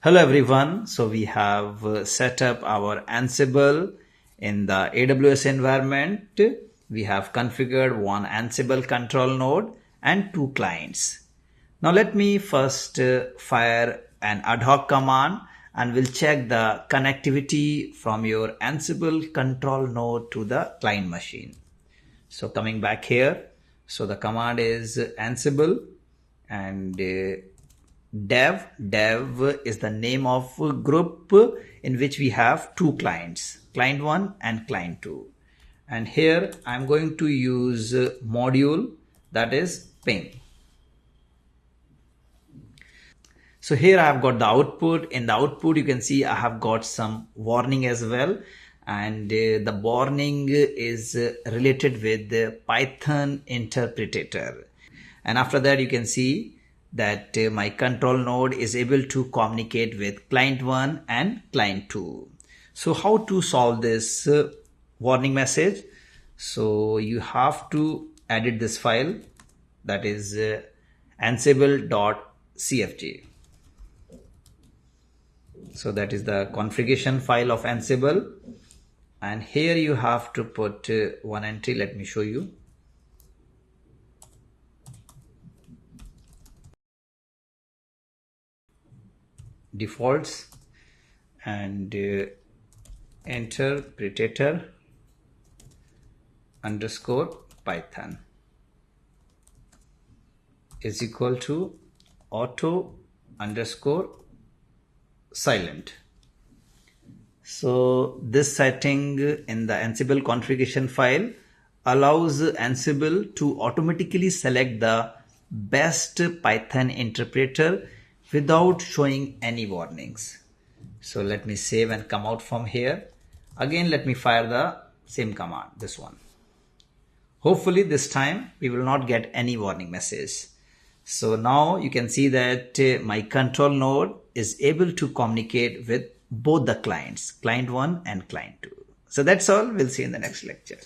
Hello everyone. So we have set up our Ansible in the AWS environment. We have configured one Ansible control node and two clients. Now let me first fire an ad-hoc command and we'll check the connectivity from your Ansible control node to the client machine. So coming back here, so the command is Ansible and dev is the name of a group in which we have two clients, client 1 and client 2. And here I'm going to use module, that is ping. So here I've got the output. In the output you can see I have got some warning as well, and the warning is related with the Python interpreter. And after that you can see that my control node is able to communicate with client 1 and client 2. So how to solve this warning message? So you have to edit this file, that is ansible.cfg. So that is the configuration file of Ansible, and here you have to put one entry. Let me show you. Defaults and interpreter underscore Python is equal to auto underscore silent. So this setting in the Ansible configuration file allows Ansible to automatically select the best Python interpreter without showing any warnings. So let me save and come out from here. Again, let me fire the same command, this one. Hopefully this time we will not get any warning message. So now you can see that my control node is able to communicate with both the clients, client 1 and client 2. So that's all. We'll see in the next lecture.